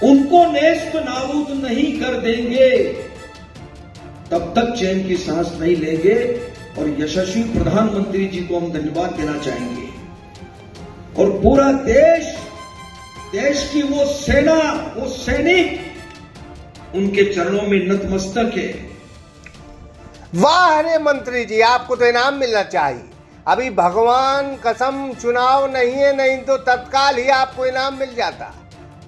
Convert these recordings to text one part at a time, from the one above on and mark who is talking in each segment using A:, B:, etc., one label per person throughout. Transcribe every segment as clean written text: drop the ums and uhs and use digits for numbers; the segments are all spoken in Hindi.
A: उनको नेस्त नाबूद नहीं कर देंगे तब तक चैन की सांस नहीं लेंगे। और यशस्वी प्रधानमंत्री जी को हम धन्यवाद देना चाहेंगे। और पूरा देश की वो सेना, वो सैनिक उनके चरणों में नतमस्तक है।
B: वाह अरे मंत्री जी, आपको तो इनाम मिलना चाहिए। अभी भगवान कसम चुनाव नहीं है, नहीं तो तत्काल ही आपको इनाम मिल जाता।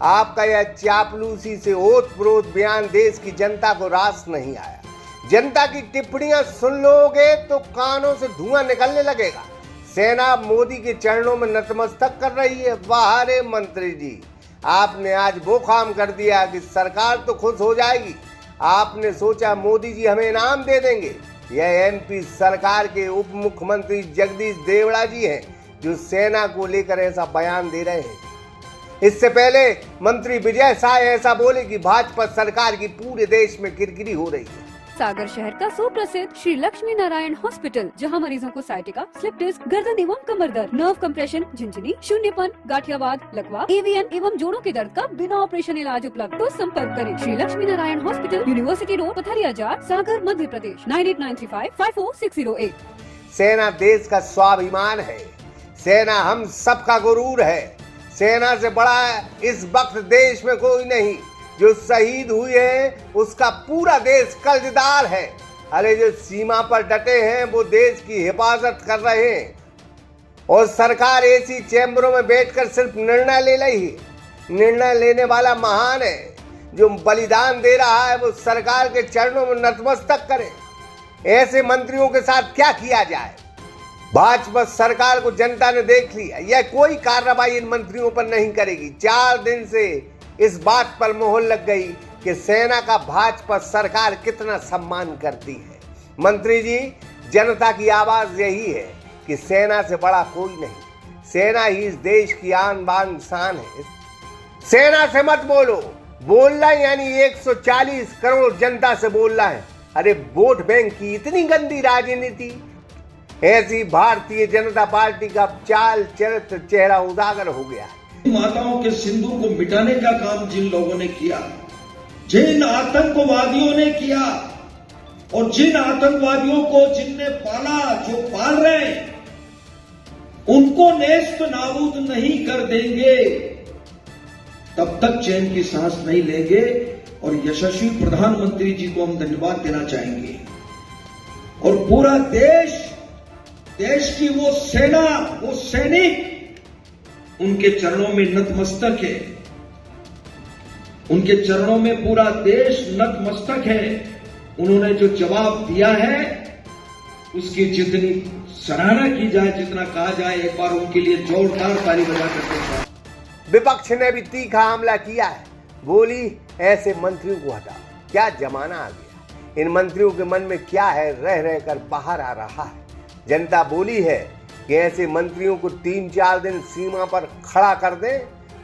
B: आपका यह चापलूसी से ओत-प्रोत बयान देश की जनता को रास नहीं आया। जनता की टिप्पणियां सुन लोगे तो कानों से धुआं निकलने लगेगा। सेना मोदी के चरणों में नतमस्तक कर रही है। वाह रे मंत्री जी, आपने आज वो काम कर दिया कि सरकार तो खुश हो जाएगी। आपने सोचा मोदी जी हमें इनाम दे देंगे। यह एमपी सरकार के उप मुख्यमंत्री जगदीश देवड़ा जी हैं जो सेना को लेकर ऐसा बयान दे रहे हैं। इससे पहले मंत्री विजय शाह ऐसा बोले कि भाजपा सरकार की पूरे देश में किरकिरी हो रही है।
C: सागर शहर का सुप्रसिद्ध श्री लक्ष्मी नारायण हॉस्पिटल, जहां मरीजों को साइटिका, स्लिप डिस्क, गर्दन एवं कमर दर्द, नर्व कंप्रेशन, झिंझनी, शून्यपन, गाठियावाद, लकवा, एवीएन एवं जोड़ों के दर्द का बिना ऑपरेशन इलाज उपलब्ध। तो संपर्क करें Shri Lakshmi Narayan hospital, university road, Pathariya Jar, Sagar, Madhya Pradesh. 9893554608।
B: सेना देश का स्वाभिमान है। सेना हम सबका गुरूर है। सेना से बड़ा इस वक्त देश में कोई नहीं। जो शहीद हुए हैं उसका पूरा देश कर्जदार है। अरे जो सीमा पर डटे हैं वो देश की हिफाजत कर रहे हैं और सरकार ऐसी चैम्बरों में बैठकर सिर्फ निर्णय ले रही है। निर्णय लेने वाला महान है। जो बलिदान दे रहा है वो सरकार के चरणों में नतमस्तक करे। ऐसे मंत्रियों के साथ क्या किया जाए? भाजपा सरकार को जनता ने देख लिया। यह कोई कार्रवाई इन मंत्रियों पर नहीं करेगी। 4 दिन से इस बात पर मोहर लग गई कि सेना का भाजपा सरकार कितना सम्मान करती है। मंत्री जी, जनता की आवाज यही है कि सेना से बड़ा कोई नहीं। सेना ही इस देश की आन बान शान है। सेना से मत बोलो। बोलना यानी 140 करोड़ जनता से बोलना है। अरे वोट बैंक की इतनी गंदी राजनीति। ऐसी भारतीय जनता पार्टी का चाल चरित्र चेहरा उजागर हो गया है।
A: माताओं के सिंदूर को मिटाने का काम जिन लोगों ने किया, जिन आतंकवादियों ने किया और जिन आतंकवादियों को जिनने पाला, जो पाल रहे हैं, उनको नेस्त नाबूद नहीं कर देंगे तब तक चैन की सांस नहीं लेंगे। और यशस्वी प्रधानमंत्री जी को हम धन्यवाद देना चाहेंगे। और पूरा देश की वो सेना, वो सैनिक उनके चरणों में नतमस्तक है। उनके चरणों में पूरा देश नतमस्तक है। उन्होंने जो जवाब दिया है उसकी जितनी सराहना की जाए, जितना कहा जाए, एक बार उनके लिए जोरदार ताली बजा करते हैं।
B: विपक्ष ने भी तीखा हमला किया है। बोली ऐसे मंत्रियों को हटाओ। क्या जमाना आ गया। इन मंत्रियों के मन में क्या है, रह रहकर बाहर आ रहा है। जनता बोली है कि ऐसे मंत्रियों को 3-4 दिन सीमा पर खड़ा कर दे,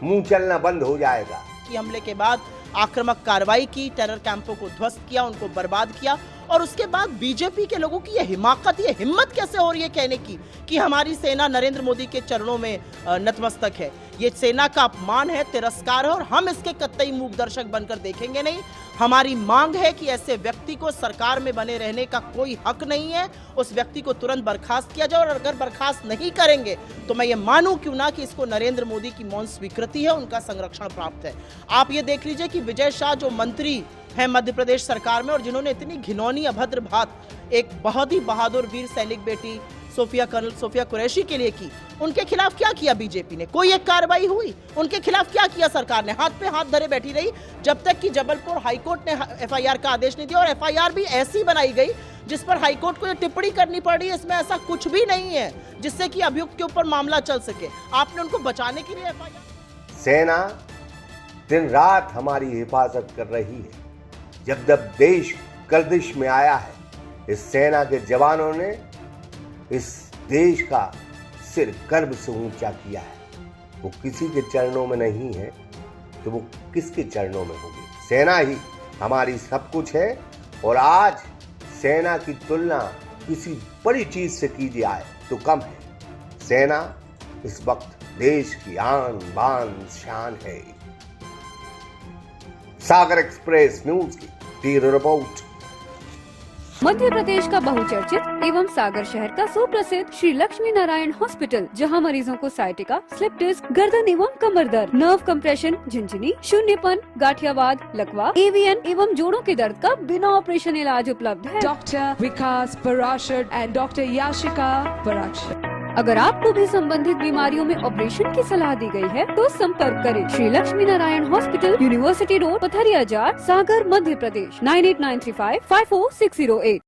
B: मुंह चलना बंद हो जाएगा।
D: कि हमले के बाद आक्रामक कार्रवाई की, टेरर कैंपों को ध्वस्त किया, उनको बर्बाद किया और उसके बाद बीजेपी के लोगों की ये हिमाकत, ये हिम्मत कैसे हो रही है कहने की कि हमारी सेना नरेंद्र मोदी के चरणों में नतमस्तक है। ये सेना का अपमान है, तिरस्कार है और हम इसके कतई मूक दर्शक बनकर देखेंगे नहीं। हमारी मांग है कि ऐसे व्यक्ति को सरकार में बने रहने का कोई हक नहीं है। उस व्यक्ति को तुरंत बर्खास्त किया जाए और अगर बर्खास्त नहीं करेंगे तो मैं ये मानूं क्यों ना कि इसको नरेंद्र मोदी की मौन स्वीकृति है, उनका संरक्षण प्राप्त है। आप ये देख लीजिए कि विजय शाह जो मंत्री हैं मध्य प्रदेश सरकार में और जिन्होंने इतनी घिनौनी अभद्र बात एक बहुत ही बहादुर वीर सैनिक बेटी कर्नल सोफिया कुरैशी के लिए की, उनके खिलाफ क्या किया बीजेपी ने? कोई एक कार्रवाई हुई? उनके खिलाफ क्या किया सरकार ने? हाथ पे हाथ धरे बैठी रही जब तक कि जबलपुर हाईकोर्ट ने एफआईआर का आदेश नहीं दिया। और एफआईआर भी ऐसी बनाई गई जिस पर हाईकोर्ट को ये टिप्पणी करनी पड़ी, इसमें ऐसा कुछ भी नहीं है जिससे कि अभियुक्त के ऊपर मामला चल सके। आपने उनको बचाने के लिए एफआईआर।
B: सेना दिन रात हमारी हिफाजत कर रही है। जब देश गर्दिश में आया है, इस सेना के जवानों ने इस देश का सिर गर्व से ऊंचा किया है। वो किसी के चरणों में नहीं है तो वो किसके चरणों में होगी? सेना ही हमारी सब कुछ है। और आज सेना की तुलना किसी बड़ी चीज से की जाए तो कम है। सेना इस वक्त देश की आन बान शान है। सागर एक्सप्रेस न्यूज की ब्यूरो रिपोर्ट।
C: मध्य प्रदेश का बहुचर्चित एवं सागर शहर का सुप्रसिद्ध श्री लक्ष्मी नारायण हॉस्पिटल, जहां मरीजों को साइटिका, स्लिप डिस्क, गर्दन एवं कमर दर्द, नर्व कंप्रेशन, झिंझिनी, शून्यपन, गाठियावाद, लकवा, एवीएन एवं जोड़ों के दर्द का बिना ऑपरेशन इलाज उपलब्ध है।
E: Dr. Vikas Parashar and Dr. Yashika Parashar.
C: अगर आपको भी संबंधित बीमारियों में ऑपरेशन की सलाह दी गई है तो संपर्क करें Shri Lakshmi Narayan hospital, university road, Pathariya Jar, Sagar, Madhya Pradesh 9893554608।